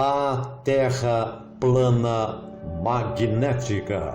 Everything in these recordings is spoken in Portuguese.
A Terra plana magnética.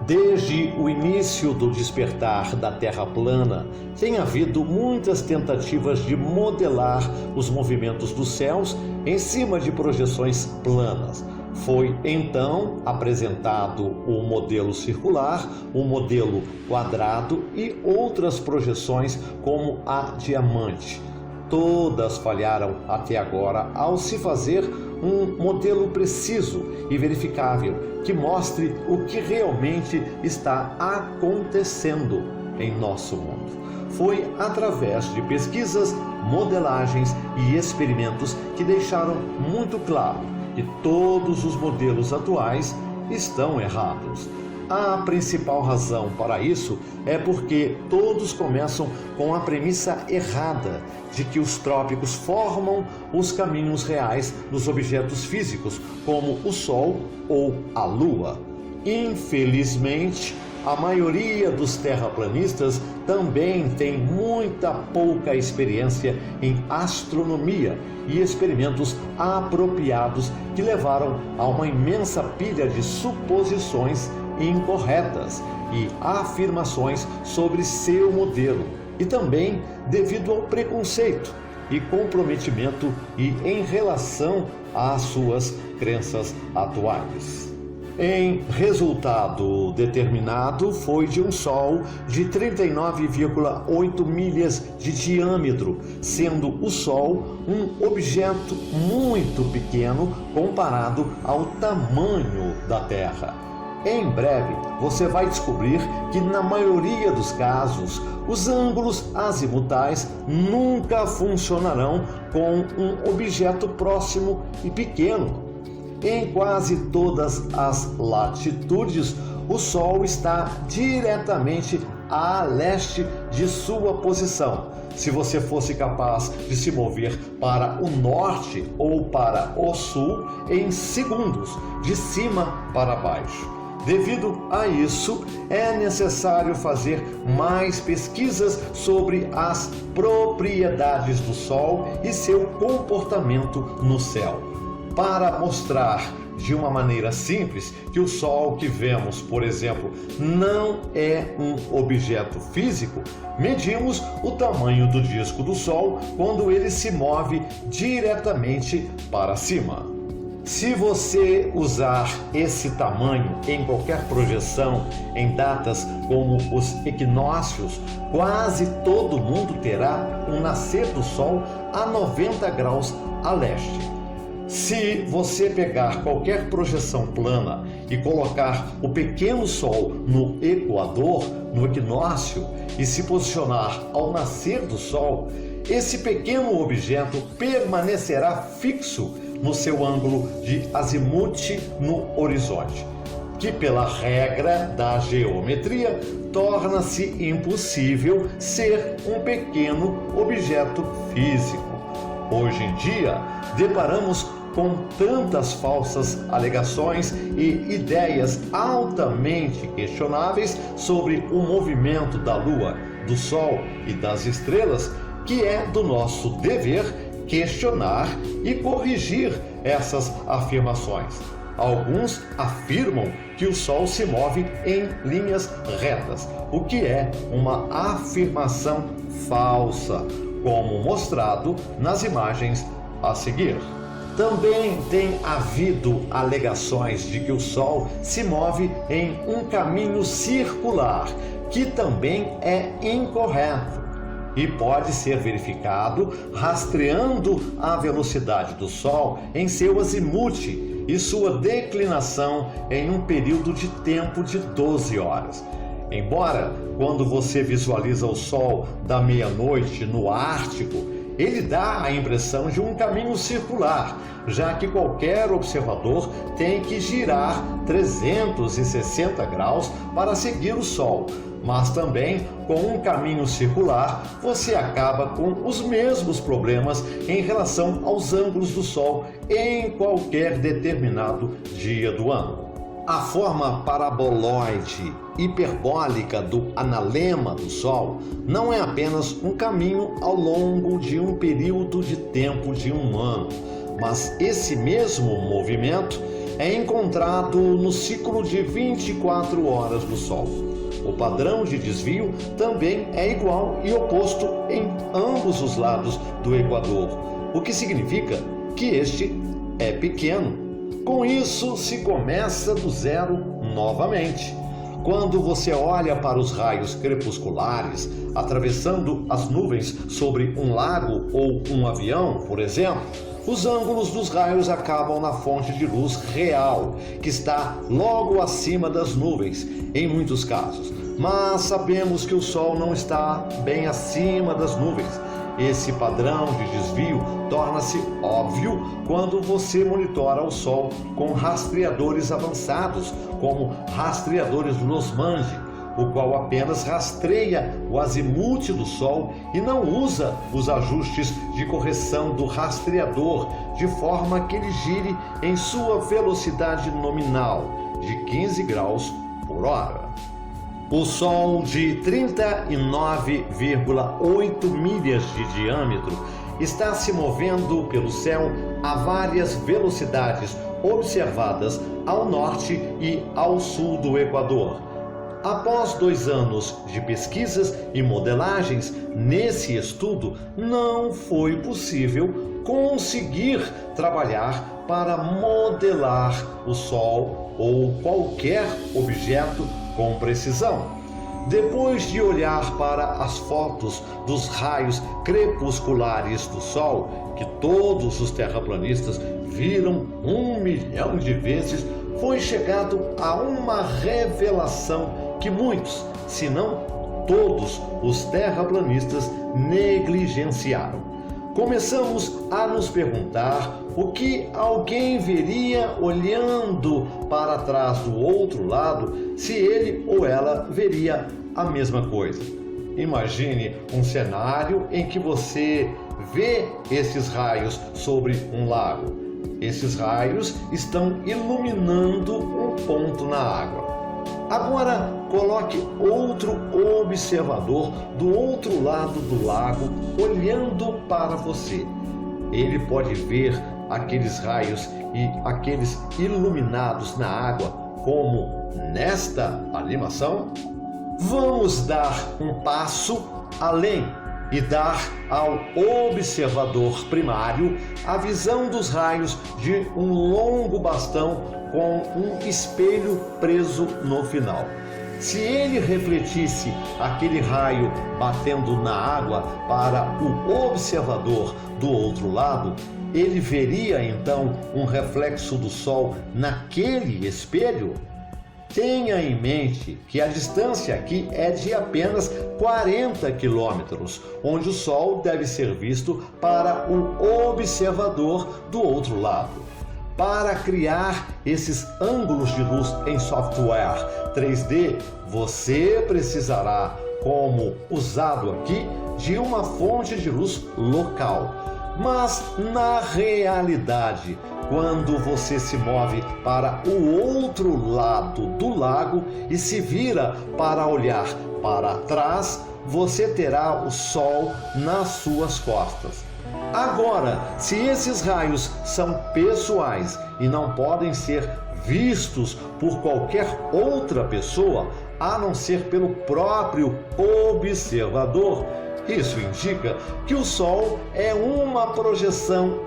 Desde o início do despertar da Terra plana, tem havido muitas tentativas de modelar os movimentos dos céus em cima de projeções planas. Foi então apresentado o modelo circular, o modelo quadrado e outras projeções como a diamante. Todas falharam até agora ao se fazer um modelo preciso e verificável que mostre o que realmente está acontecendo em nosso mundo. Foi através de pesquisas, modelagens e experimentos que deixaram muito claro que todos os modelos atuais estão errados. A principal razão para isso é porque todos começam com a premissa errada de que os trópicos formam os caminhos reais dos objetos físicos, como o Sol ou a Lua. Infelizmente, a maioria dos terraplanistas também tem muita pouca experiência em astronomia e experimentos apropriados que levaram a uma imensa pilha de suposições incorretas e afirmações sobre seu modelo, e também devido ao preconceito e comprometimento e em relação às suas crenças atuais. Em resultado determinado foi de um Sol de 39,8 milhas de diâmetro, sendo o Sol um objeto muito pequeno comparado ao tamanho da Terra. Em breve, você vai descobrir que na maioria dos casos, os ângulos azimutais nunca funcionarão com um objeto próximo e pequeno. Em quase todas as latitudes, o Sol está diretamente a leste de sua posição. Se você fosse capaz de se mover para o norte ou para o sul em segundos, de cima para baixo. Devido a isso, é necessário fazer mais pesquisas sobre as propriedades do Sol e seu comportamento no céu, para mostrar de uma maneira simples que o Sol que vemos, por exemplo, não é um objeto físico. Medimos o tamanho do disco do Sol quando ele se move diretamente para cima. Se você usar esse tamanho em qualquer projeção em datas como os equinócios, quase todo mundo terá um nascer do Sol a 90 graus a leste. Se você pegar qualquer projeção plana e colocar o pequeno Sol no equador, no equinócio, e se posicionar ao nascer do Sol, esse pequeno objeto permanecerá fixo no seu ângulo de azimute no horizonte, que pela regra da geometria torna-se impossível ser um pequeno objeto físico. Hoje em dia, deparamos com tantas falsas alegações e ideias altamente questionáveis sobre o movimento da Lua, do Sol e das estrelas, que é do nosso dever questionar e corrigir essas afirmações. Alguns afirmam que o Sol se move em linhas retas, o que é uma afirmação falsa, como mostrado nas imagens a seguir. Também tem havido alegações de que o Sol se move em um caminho circular, que também é incorreto e pode ser verificado rastreando a velocidade do Sol em seu azimute e sua declinação em um período de tempo de 12 horas. Embora, quando você visualiza o Sol da meia-noite no Ártico, ele dá a impressão de um caminho circular, já que qualquer observador tem que girar 360 graus para seguir o Sol. Mas também, com um caminho circular, você acaba com os mesmos problemas em relação aos ângulos do Sol em qualquer determinado dia do ano. A forma paraboloide hiperbólica do analema do Sol não é apenas um caminho ao longo de um período de tempo de um ano, mas esse mesmo movimento é encontrado no ciclo de 24 horas do Sol. O padrão de desvio também é igual e oposto em ambos os lados do Equador, o que significa que este é pequeno. Com isso, se começa do zero novamente. Quando você olha para os raios crepusculares atravessando as nuvens sobre um lago ou um avião, por exemplo, os ângulos dos raios acabam na fonte de luz real, que está logo acima das nuvens, em muitos casos. Mas sabemos que o Sol não está bem acima das nuvens. Esse padrão de desvio torna-se óbvio quando você monitora o Sol com rastreadores avançados, como rastreadores Losmandy, o qual apenas rastreia o azimute do Sol e não usa os ajustes de correção do rastreador, de forma que ele gire em sua velocidade nominal, de 15 graus por hora. O Sol de 39,8 milhas de diâmetro está se movendo pelo céu a várias velocidades observadas ao norte e ao sul do Equador. Após 2 anos de pesquisas e modelagens nesse estudo, não foi possível conseguir trabalhar para modelar o Sol ou qualquer objeto com precisão. Depois de olhar para as fotos dos raios crepusculares do Sol, que todos os terraplanistas viram 1 milhão de vezes, foi chegado a uma revelação que muitos, se não todos, os terraplanistas negligenciaram. Começamos a nos perguntar o que alguém veria olhando para trás do outro lado, se ele ou ela veria a mesma coisa. Imagine um cenário em que você vê esses raios sobre um lago. Esses raios estão iluminando um ponto na água. Agora coloque outro observador do outro lado do lago olhando para você. Ele pode ver aqueles raios e aqueles iluminados na água como nesta animação? Vamos dar um passo além e dar ao observador primário a visão dos raios de um longo bastão com um espelho preso no final. Se ele refletisse aquele raio batendo na água para o observador do outro lado, ele veria então um reflexo do Sol naquele espelho? Tenha em mente que a distância aqui é de apenas 40 quilômetros, onde o Sol deve ser visto para o observador do outro lado. Para criar esses ângulos de luz em software 3D, você precisará, como usado aqui, de uma fonte de luz local. Mas, na realidade, quando você se move para o outro lado do lago e se vira para olhar para trás, você terá o Sol nas suas costas. Agora, se esses raios são pessoais e não podem ser vistos por qualquer outra pessoa, a não ser pelo próprio observador, isso indica que o Sol é uma projeção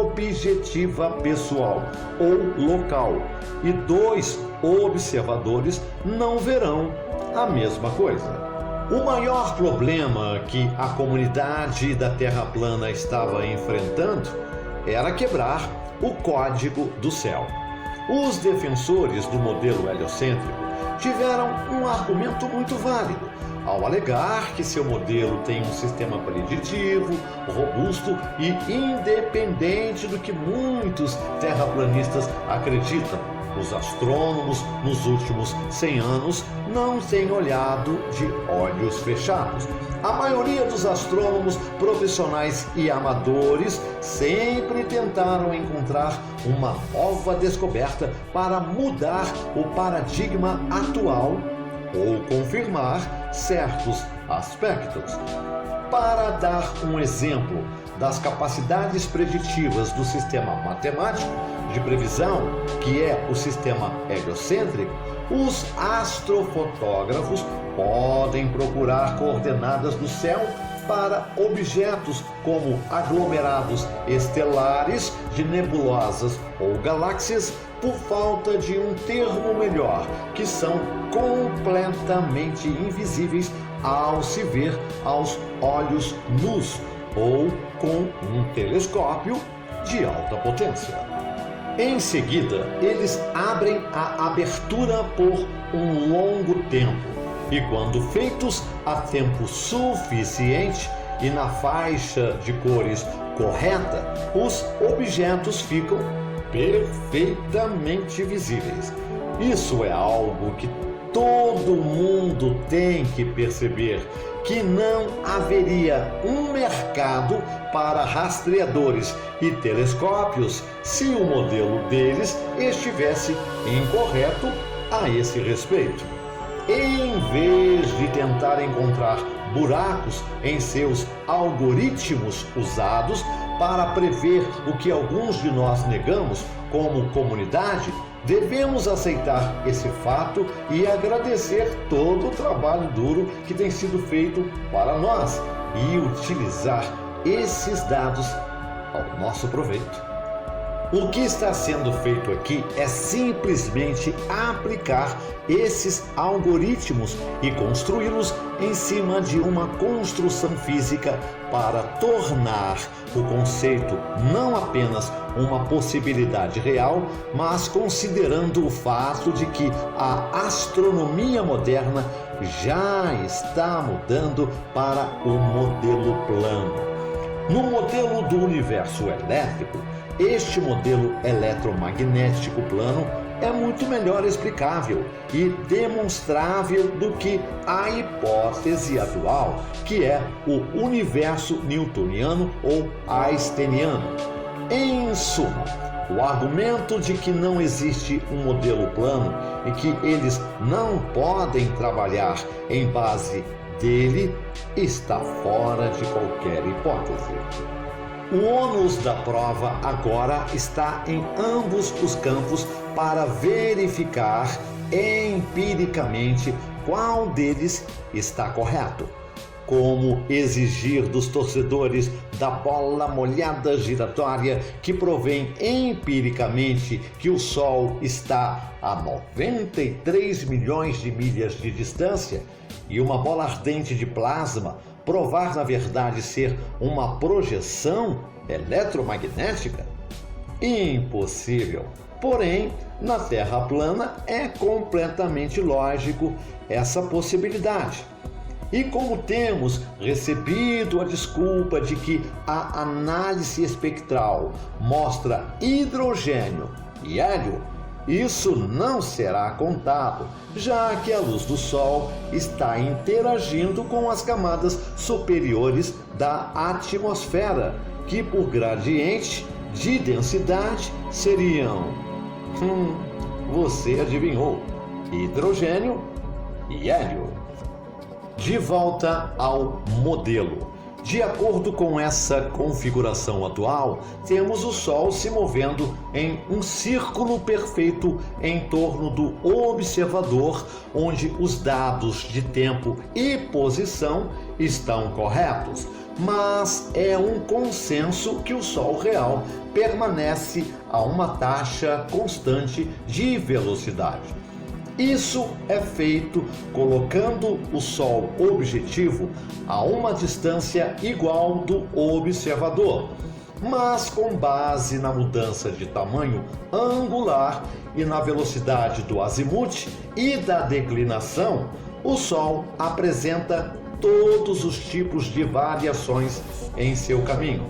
objetiva pessoal ou local, e 2 observadores não verão a mesma coisa. O maior problema que a comunidade da Terra plana estava enfrentando era quebrar o código do céu. Os defensores do modelo heliocêntrico tiveram um argumento muito válido ao alegar que seu modelo tem um sistema preditivo, robusto e independente do que muitos terraplanistas acreditam. Os astrônomos nos últimos 100 anos não têm olhado de olhos fechados. A maioria dos astrônomos profissionais e amadores sempre tentaram encontrar uma nova descoberta para mudar o paradigma atual ou confirmar certos aspectos. Para dar um exemplo das capacidades preditivas do sistema matemático de previsão, que é o sistema heliocêntrico, os astrofotógrafos podem procurar coordenadas do céu para objetos como aglomerados estelares de nebulosas ou galáxias, por falta de um termo melhor, que são completamente invisíveis ao se ver aos olhos nus ou com um telescópio de alta potência. Em seguida, eles abrem a abertura por um longo tempo e, quando feitos a tempo suficiente e na faixa de cores correta, os objetos ficam perfeitamente visíveis. Isso é algo que todo mundo tem que perceber, que não haveria um mercado para rastreadores e telescópios se o modelo deles estivesse incorreto a esse respeito. Em vez de tentar encontrar buracos em seus algoritmos usados para prever o que alguns de nós negamos como comunidade, devemos aceitar esse fato e agradecer todo o trabalho duro que tem sido feito para nós e utilizar esses dados ao nosso proveito. O que está sendo feito aqui é simplesmente aplicar esses algoritmos e construí-los em cima de uma construção física para tornar o conceito não apenas uma possibilidade real, mas considerando o fato de que a astronomia moderna já está mudando para o modelo plano. No modelo do universo elétrico, este modelo eletromagnético plano é muito melhor explicável e demonstrável do que a hipótese atual, que é o universo newtoniano ou einsteiniano. Em suma, o argumento de que não existe um modelo plano e que eles não podem trabalhar em base dele está fora de qualquer hipótese. O ônus da prova agora está em ambos os campos para verificar empiricamente qual deles está correto. Como exigir dos torcedores da bola molhada giratória que provém empiricamente que o Sol está a 93 milhões de milhas de distância e uma bola ardente de plasma provar na verdade ser uma projeção eletromagnética? Impossível. Porém, na Terra plana é completamente lógico essa possibilidade. E como temos recebido a desculpa de que a análise espectral mostra hidrogênio e hélio, isso não será contado, já que a luz do Sol está interagindo com as camadas superiores da atmosfera, que por gradiente de densidade seriam, você adivinhou, hidrogênio e hélio. De volta ao modelo. De acordo com essa configuração atual, temos o Sol se movendo em um círculo perfeito em torno do observador, onde os dados de tempo e posição estão corretos. Mas é um consenso que o Sol real permanece a uma taxa constante de velocidade. Isso é feito colocando o Sol objetivo a uma distância igual do observador, mas com base na mudança de tamanho angular e na velocidade do azimute e da declinação, o Sol apresenta todos os tipos de variações em seu caminho.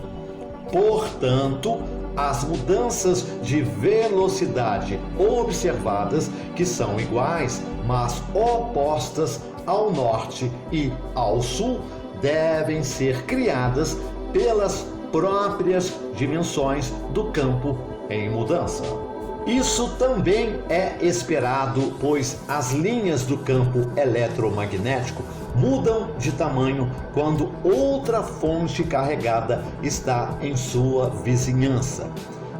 Portanto, as mudanças de velocidade observadas, que são iguais, mas opostas ao norte e ao sul, devem ser criadas pelas próprias dimensões do campo em mudança. Isso também é esperado, pois as linhas do campo eletromagnético mudam de tamanho quando outra fonte carregada está em sua vizinhança.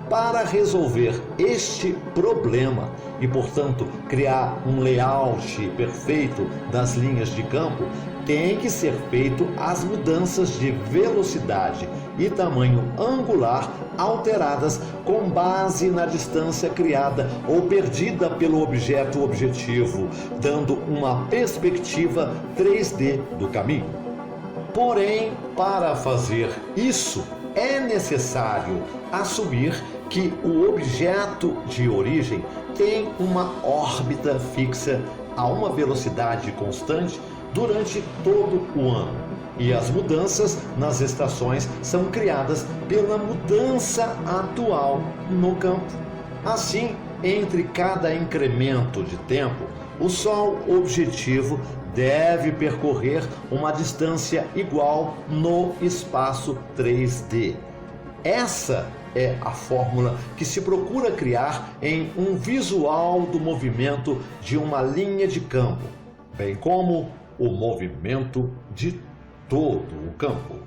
Para resolver este problema e, portanto, criar um layout perfeito das linhas de campo, tem que ser feito as mudanças de velocidade e tamanho angular alteradas com base na distância criada ou perdida pelo objeto objetivo, dando uma perspectiva 3D do caminho. Porém, para fazer isso, é necessário assumir que o objeto de origem tem uma órbita fixa a uma velocidade constante durante todo o ano. E as mudanças nas estações são criadas pela mudança atual no campo. Assim, entre cada incremento de tempo, o Sol objetivo deve percorrer uma distância igual no espaço 3D. Essa é a fórmula que se procura criar em um visual do movimento de uma linha de campo, bem como o movimento de todo o campo.